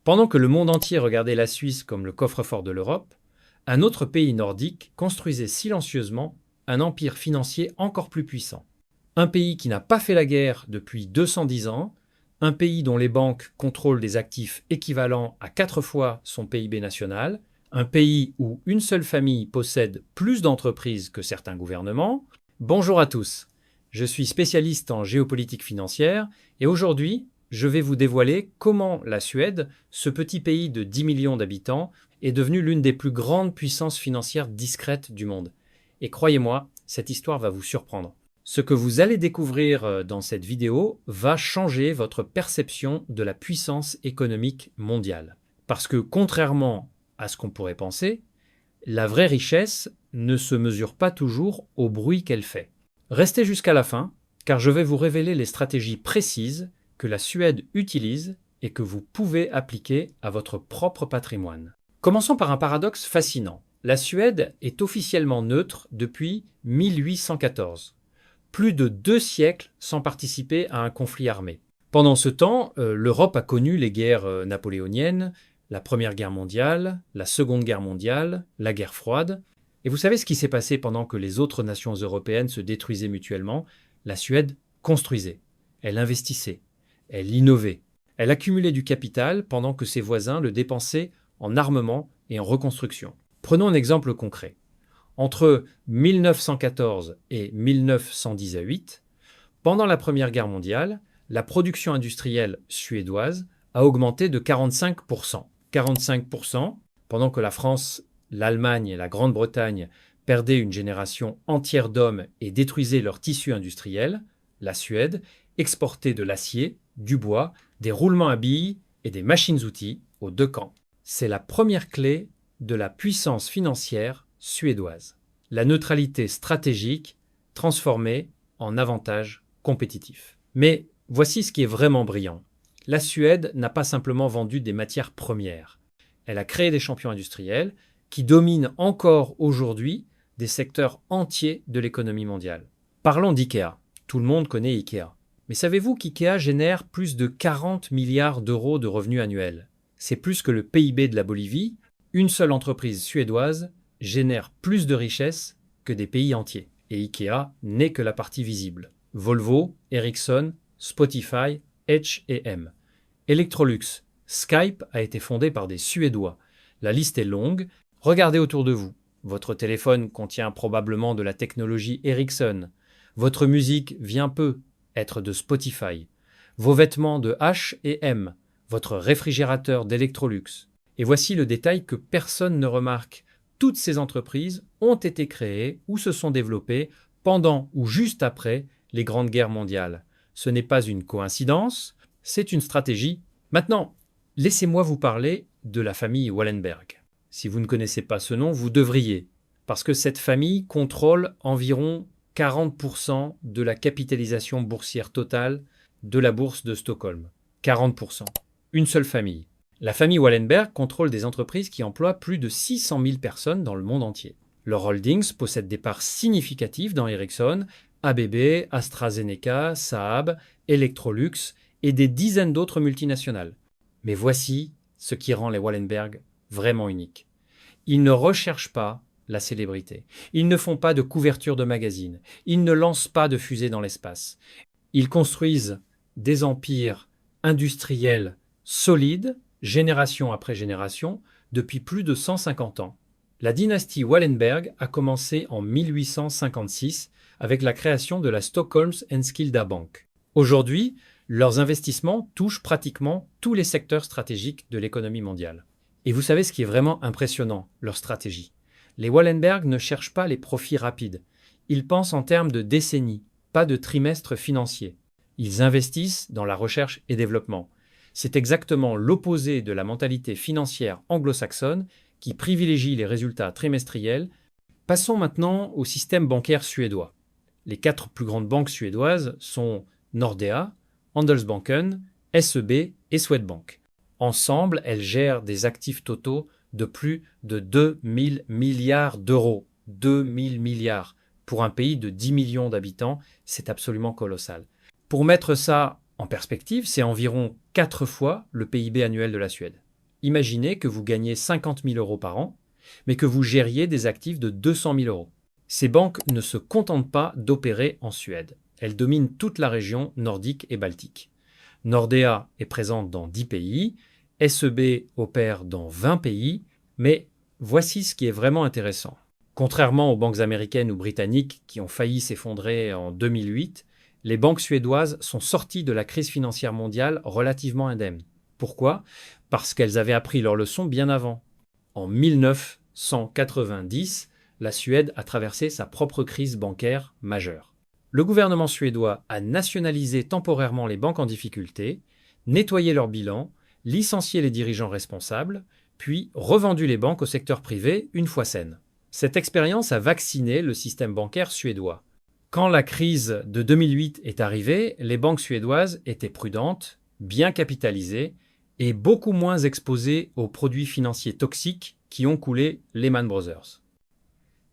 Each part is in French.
Pendant que le monde entier regardait la Suisse comme le coffre-fort de l'Europe, un autre pays nordique construisait silencieusement un empire financier encore plus puissant. Un pays qui n'a pas fait la guerre depuis 210 ans, un pays dont les banques contrôlent des actifs équivalents à 4 fois son PIB national, un pays où une seule famille possède plus d'entreprises que certains gouvernements. Bonjour à tous, je suis spécialiste en géopolitique financière et aujourd'hui, je vais vous dévoiler comment la Suède, ce petit pays de 10 millions d'habitants, est devenue l'une des plus grandes puissances financières discrètes du monde. Et croyez-moi, cette histoire va vous surprendre. Ce que vous allez découvrir dans cette vidéo va changer votre perception de la puissance économique mondiale. Parce que contrairement à ce qu'on pourrait penser, la vraie richesse ne se mesure pas toujours au bruit qu'elle fait. Restez jusqu'à la fin, car je vais vous révéler les stratégies précises que la Suède utilise et que vous pouvez appliquer à votre propre patrimoine. Commençons par un paradoxe fascinant. La Suède est officiellement neutre depuis 1814. Plus de 2 siècles sans participer à un conflit armé. Pendant ce temps, l'Europe a connu les guerres napoléoniennes, la Première Guerre mondiale, la Seconde Guerre mondiale, la guerre froide. Et vous savez ce qui s'est passé pendant que les autres nations européennes se détruisaient mutuellement? La Suède construisait, elle investissait, elle innovait, elle accumulait du capital pendant que ses voisins le dépensaient en armement et en reconstruction. Prenons un exemple concret. Entre 1914 et 1918, pendant la Première Guerre mondiale, la production industrielle suédoise a augmenté de 45%. 45%, pendant que la France, l'Allemagne et la Grande-Bretagne perdaient une génération entière d'hommes et détruisaient leur tissu industriel, la Suède exportait de l'acier, du bois, des roulements à billes et des machines-outils aux deux camps. C'est la première clé de la puissance financière suédoise. La neutralité stratégique transformée en avantage compétitif. Mais voici ce qui est vraiment brillant. La Suède n'a pas simplement vendu des matières premières. Elle a créé des champions industriels qui dominent encore aujourd'hui des secteurs entiers de l'économie mondiale. Parlons d'IKEA. Tout le monde connaît IKEA. Mais savez-vous qu'IKEA génère plus de 40 milliards d'euros de revenus annuels? C'est plus que le PIB de la Bolivie. Une seule entreprise suédoise génère plus de richesses que des pays entiers. Et IKEA n'est que la partie visible. Volvo, Ericsson, Spotify, H&M. Electrolux, Skype a été fondé par des Suédois. La liste est longue. Regardez autour de vous. Votre téléphone contient probablement de la technologie Ericsson. Votre musique vient peu être de Spotify. Vos vêtements de H&M. Votre réfrigérateur d'Electrolux. Et voici le détail que personne ne remarque. Toutes ces entreprises ont été créées ou se sont développées pendant ou juste après les grandes guerres mondiales. Ce n'est pas une coïncidence, c'est une stratégie. Maintenant, laissez-moi vous parler de la famille Wallenberg. Si vous ne connaissez pas ce nom, vous devriez, parce que cette famille contrôle environ 40% de la capitalisation boursière totale de la bourse de Stockholm. 40%. Une seule famille. La famille Wallenberg contrôle des entreprises qui emploient plus de 600 000 personnes dans le monde entier. Leur holdings possède des parts significatives dans Ericsson, ABB, AstraZeneca, Saab, Electrolux et des dizaines d'autres multinationales. Mais voici ce qui rend les Wallenberg vraiment uniques. Ils ne recherchent pas la célébrité. Ils ne font pas de couverture de magazines. Ils ne lancent pas de fusées dans l'espace. Ils construisent des empires industriels solides, génération après génération, depuis plus de 150 ans. La dynastie Wallenberg a commencé en 1856 avec la création de la Stockholms Enskilda Bank. Aujourd'hui, leurs investissements touchent pratiquement tous les secteurs stratégiques de l'économie mondiale. Et vous savez ce qui est vraiment impressionnant, leur stratégie. Les Wallenberg ne cherchent pas les profits rapides. Ils pensent en termes de décennies, pas de trimestres financiers. Ils investissent dans la recherche et développement. C'est exactement l'opposé de la mentalité financière anglo-saxonne qui privilégie les résultats trimestriels. Passons maintenant au système bancaire suédois. Les 4 plus grandes banques suédoises sont Nordea, Handelsbanken, SEB et Swedbank. Ensemble, elles gèrent des actifs totaux de plus de 2000 milliards d'euros. 2000 milliards. Pour un pays de 10 millions d'habitants, c'est absolument colossal. Pour mettre ça en perspective, c'est environ 4 fois le PIB annuel de la Suède. Imaginez que vous gagnez 50 000 euros par an, mais que vous gériez des actifs de 200 000 euros. Ces banques ne se contentent pas d'opérer en Suède. Elles dominent toute la région nordique et baltique. Nordea est présente dans 10 pays, SEB opère dans 20 pays, mais voici ce qui est vraiment intéressant. Contrairement aux banques américaines ou britanniques qui ont failli s'effondrer en 2008, les banques suédoises sont sorties de la crise financière mondiale relativement indemnes. Pourquoi ? Parce qu'elles avaient appris leur leçon bien avant. En 1990, la Suède a traversé sa propre crise bancaire majeure. Le gouvernement suédois a nationalisé temporairement les banques en difficulté, nettoyé leur bilan, licencié les dirigeants responsables, puis revendu les banques au secteur privé une fois saines. Cette expérience a vacciné le système bancaire suédois. Quand la crise de 2008 est arrivée, les banques suédoises étaient prudentes, bien capitalisées et beaucoup moins exposées aux produits financiers toxiques qui ont coulé Lehman Brothers.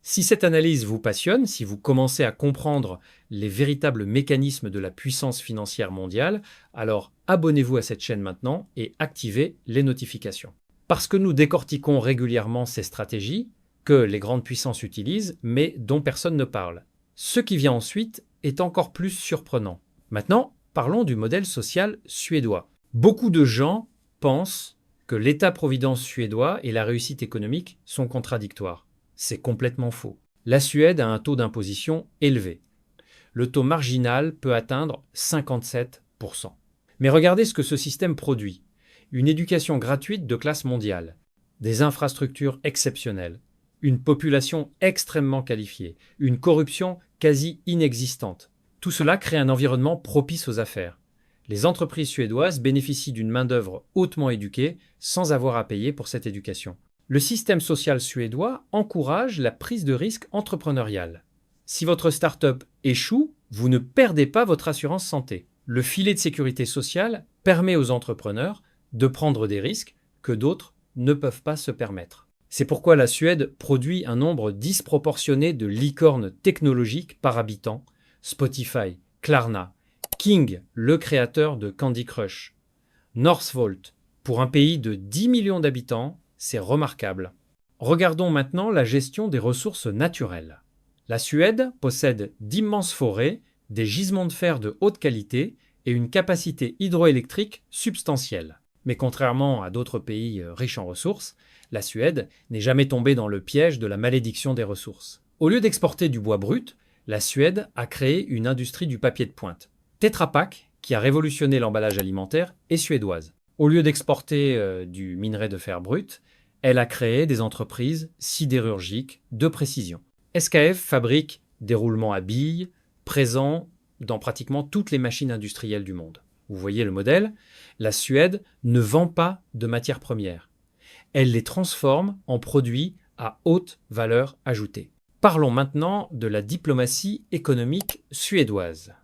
Si cette analyse vous passionne, si vous commencez à comprendre les véritables mécanismes de la puissance financière mondiale, alors abonnez-vous à cette chaîne maintenant et activez les notifications. Parce que nous décortiquons régulièrement ces stratégies que les grandes puissances utilisent, mais dont personne ne parle. Ce qui vient ensuite est encore plus surprenant. Maintenant, parlons du modèle social suédois. Beaucoup de gens pensent que l'État-providence suédois et la réussite économique sont contradictoires. C'est complètement faux. La Suède a un taux d'imposition élevé. Le taux marginal peut atteindre 57%. Mais regardez ce que ce système produit. Une éducation gratuite de classe mondiale, des infrastructures exceptionnelles, une population extrêmement qualifiée, une corruption quasi inexistante. Tout cela crée un environnement propice aux affaires. Les entreprises suédoises bénéficient d'une main-d'œuvre hautement éduquée sans avoir à payer pour cette éducation. Le système social suédois encourage la prise de risque entrepreneuriale. Si votre start-up échoue, vous ne perdez pas votre assurance santé. Le filet de sécurité sociale permet aux entrepreneurs de prendre des risques que d'autres ne peuvent pas se permettre. C'est pourquoi la Suède produit un nombre disproportionné de licornes technologiques par habitant, Spotify, Klarna, King, le créateur de Candy Crush, Northvolt. Pour un pays de 10 millions d'habitants, c'est remarquable. Regardons maintenant la gestion des ressources naturelles. La Suède possède d'immenses forêts, des gisements de fer de haute qualité et une capacité hydroélectrique substantielle. Mais contrairement à d'autres pays riches en ressources, la Suède n'est jamais tombée dans le piège de la malédiction des ressources. Au lieu d'exporter du bois brut, la Suède a créé une industrie du papier de pointe. Tetra Pak, qui a révolutionné l'emballage alimentaire, est suédoise. Au lieu d'exporter du minerai de fer brut, elle a créé des entreprises sidérurgiques de précision. SKF fabrique des roulements à billes présents dans pratiquement toutes les machines industrielles du monde. Vous voyez le modèle ? La Suède ne vend pas de matières premières. Elle les transforme en produits à haute valeur ajoutée. Parlons maintenant de la diplomatie économique suédoise.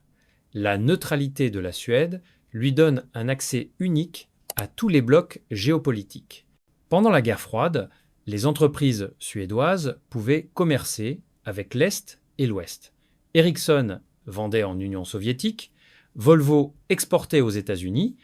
La neutralité de la Suède lui donne un accès unique à tous les blocs géopolitiques. Pendant la guerre froide, les entreprises suédoises pouvaient commercer avec l'Est et l'Ouest. Ericsson vendait en Union soviétique, Volvo exportait aux États-Unis.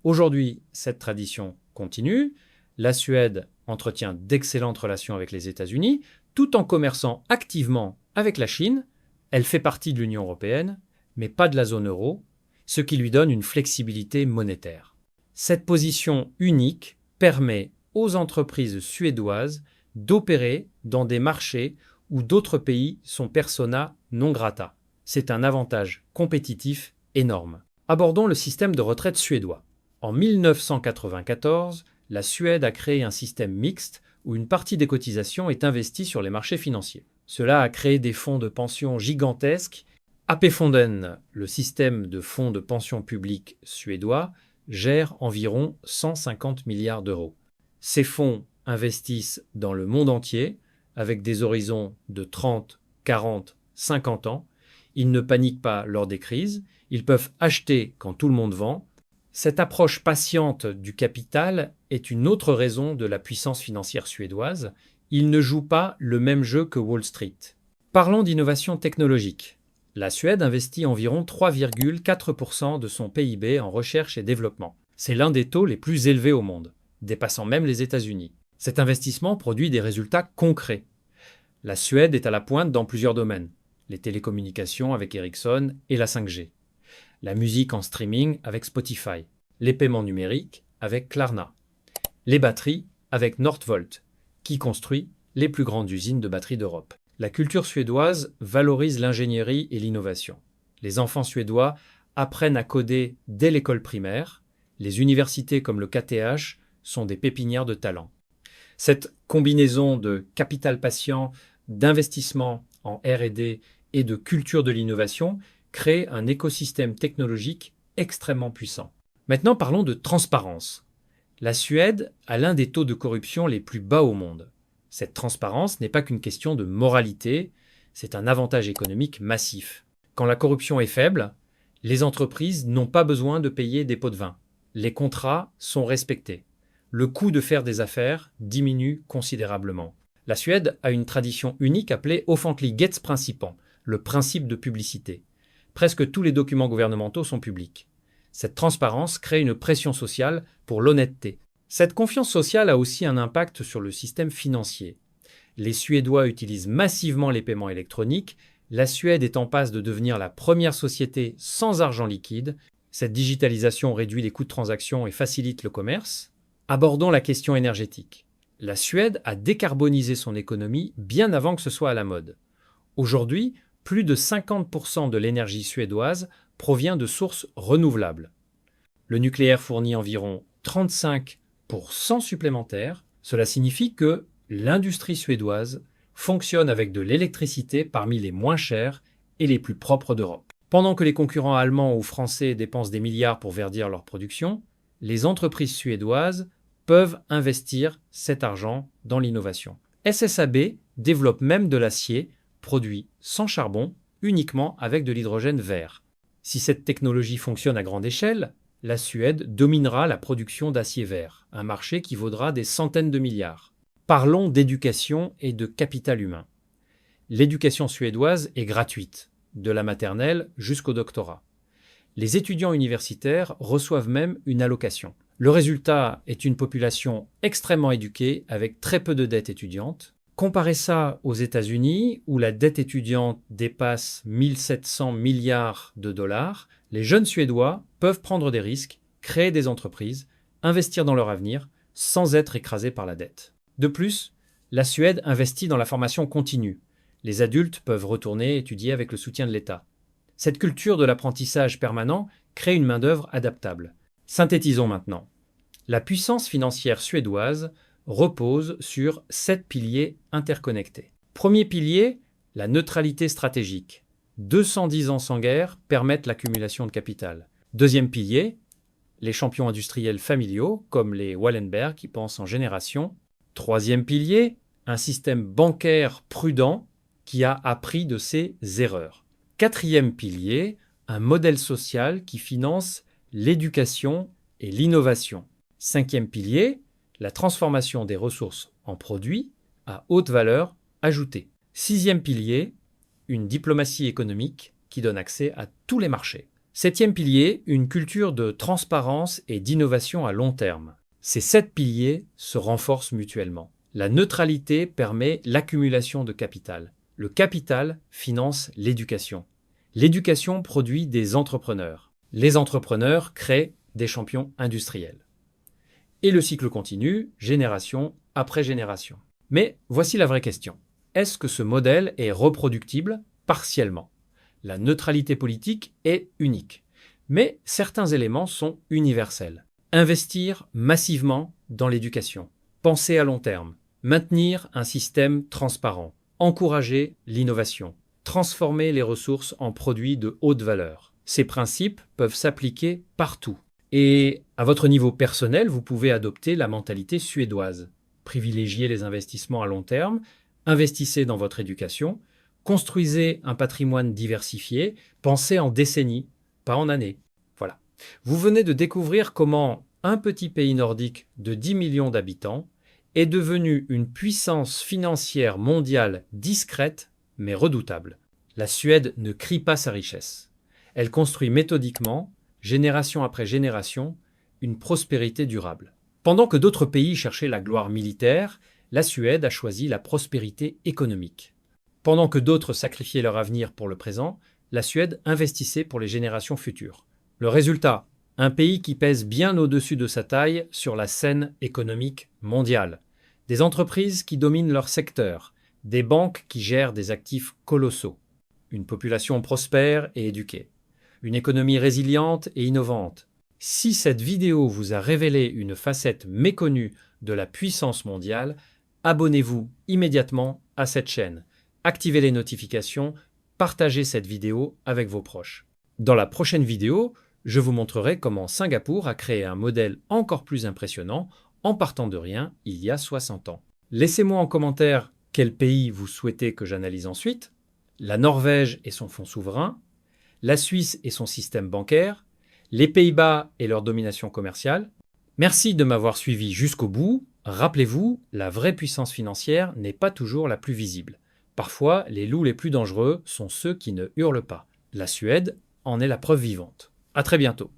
Aujourd'hui, cette tradition continue. La Suède entretient d'excellentes relations avec les États-Unis, tout en commerçant activement avec la Chine. Elle fait partie de l'Union européenne, mais pas de la zone euro, ce qui lui donne une flexibilité monétaire. Cette position unique permet aux entreprises suédoises d'opérer dans des marchés où d'autres pays sont persona non grata. C'est un avantage compétitif énorme. Abordons le système de retraite suédois. En 1994, la Suède a créé un système mixte où une partie des cotisations est investie sur les marchés financiers. Cela a créé des fonds de pension gigantesques. AP-fonden, le système de fonds de pension public suédois, gère environ 150 milliards d'euros. Ces fonds investissent dans le monde entier avec des horizons de 30, 40, 50 ans. Ils ne paniquent pas lors des crises. Ils peuvent acheter quand tout le monde vend. Cette approche patiente du capital est une autre raison de la puissance financière suédoise. Ils ne jouent pas le même jeu que Wall Street. Parlons d'innovation technologique. La Suède investit environ 3,4% de son PIB en recherche et développement. C'est l'un des taux les plus élevés au monde. dépassant même les États-Unis. Cet investissement produit des résultats concrets. La Suède est à la pointe dans plusieurs domaines. Les télécommunications avec Ericsson et la 5G. La musique en streaming avec Spotify. Les paiements numériques avec Klarna. Les batteries avec Northvolt, qui construit les plus grandes usines de batteries d'Europe. La culture suédoise valorise l'ingénierie et l'innovation. Les enfants suédois apprennent à coder dès l'école primaire. Les universités comme le KTH sont des pépinières de talents. Cette combinaison de capital patient, d'investissement en R&D et de culture de l'innovation crée un écosystème technologique extrêmement puissant. Maintenant, parlons de transparence. La Suède a l'un des taux de corruption les plus bas au monde. Cette transparence n'est pas qu'une question de moralité, c'est un avantage économique massif. Quand la corruption est faible, les entreprises n'ont pas besoin de payer des pots de vin. Les contrats sont respectés. Le coût de faire des affaires diminue considérablement. La Suède a une tradition unique appelée offentlighetsprincipen, le principe de publicité. Presque tous les documents gouvernementaux sont publics. Cette transparence crée une pression sociale pour l'honnêteté. Cette confiance sociale a aussi un impact sur le système financier. Les Suédois utilisent massivement les paiements électroniques. La Suède est en passe de devenir la première société sans argent liquide. Cette digitalisation réduit les coûts de transaction et facilite le commerce. Abordons la question énergétique. La Suède a décarbonisé son économie bien avant que ce soit à la mode. Aujourd'hui, plus de 50% de l'énergie suédoise provient de sources renouvelables. Le nucléaire fournit environ 35% supplémentaires. Cela signifie que l'industrie suédoise fonctionne avec de l'électricité parmi les moins chères et les plus propres d'Europe. Pendant que les concurrents allemands ou français dépensent des milliards pour verdir leur production, les entreprises suédoises peuvent investir cet argent dans l'innovation. SSAB développe même de l'acier produit sans charbon, uniquement avec de l'hydrogène vert. Si cette technologie fonctionne à grande échelle, la Suède dominera la production d'acier vert, un marché qui vaudra des centaines de milliards. Parlons d'éducation et de capital humain. L'éducation suédoise est gratuite, de la maternelle jusqu'au doctorat. Les étudiants universitaires reçoivent même une allocation. Le résultat est une population extrêmement éduquée avec très peu de dettes étudiantes. Comparez ça aux États-Unis, où la dette étudiante dépasse 1700 milliards de dollars, les jeunes Suédois peuvent prendre des risques, créer des entreprises, investir dans leur avenir, sans être écrasés par la dette. De plus, la Suède investit dans la formation continue. Les adultes peuvent retourner étudier avec le soutien de l'État. Cette culture de l'apprentissage permanent crée une main-d'œuvre adaptable. Synthétisons maintenant. La puissance financière suédoise repose sur 7 piliers interconnectés. Premier pilier, la neutralité stratégique. 210 ans sans guerre permettent l'accumulation de capital. Deuxième pilier, les champions industriels familiaux, comme les Wallenberg qui pensent en génération. Troisième pilier, un système bancaire prudent qui a appris de ses erreurs. Quatrième pilier, un modèle social qui finance l'éducation et l'innovation. Cinquième pilier, la transformation des ressources en produits à haute valeur ajoutée. Sixième pilier, une diplomatie économique qui donne accès à tous les marchés. Septième pilier, une culture de transparence et d'innovation à long terme. Ces 7 piliers se renforcent mutuellement. La neutralité permet l'accumulation de capital. Le capital finance l'éducation. L'éducation produit des entrepreneurs. Les entrepreneurs créent des champions industriels. Et le cycle continue, génération après génération. Mais voici la vraie question. Est-ce que ce modèle est reproductible partiellement? La neutralité politique est unique. Mais certains éléments sont universels. Investir massivement dans l'éducation. Penser à long terme. Maintenir un système transparent. Encourager l'innovation. Transformer les ressources en produits de haute valeur. Ces principes peuvent s'appliquer partout. Et à votre niveau personnel, vous pouvez adopter la mentalité suédoise. Privilégiez les investissements à long terme, investissez dans votre éducation, construisez un patrimoine diversifié, pensez en décennies, pas en années. Voilà. Vous venez de découvrir comment un petit pays nordique de 10 millions d'habitants est devenu une puissance financière mondiale discrète mais redoutable. La Suède ne crie pas sa richesse. Elle construit méthodiquement, génération après génération, une prospérité durable. Pendant que d'autres pays cherchaient la gloire militaire, la Suède a choisi la prospérité économique. Pendant que d'autres sacrifiaient leur avenir pour le présent, la Suède investissait pour les générations futures. Le résultat, un pays qui pèse bien au-dessus de sa taille sur la scène économique mondiale. Des entreprises qui dominent leur secteur, des banques qui gèrent des actifs colossaux, une population prospère et éduquée, une économie résiliente et innovante. Si cette vidéo vous a révélé une facette méconnue de la puissance mondiale, abonnez-vous immédiatement à cette chaîne, activez les notifications, partagez cette vidéo avec vos proches. Dans la prochaine vidéo, je vous montrerai comment Singapour a créé un modèle encore plus impressionnant en partant de rien il y a 60 ans. Laissez-moi en commentaire quel pays vous souhaitez que j'analyse ensuite, la Norvège et son fonds souverain, la Suisse et son système bancaire, les Pays-Bas et leur domination commerciale. Merci de m'avoir suivi jusqu'au bout. Rappelez-vous, la vraie puissance financière n'est pas toujours la plus visible. Parfois, les loups les plus dangereux sont ceux qui ne hurlent pas. La Suède en est la preuve vivante. À très bientôt.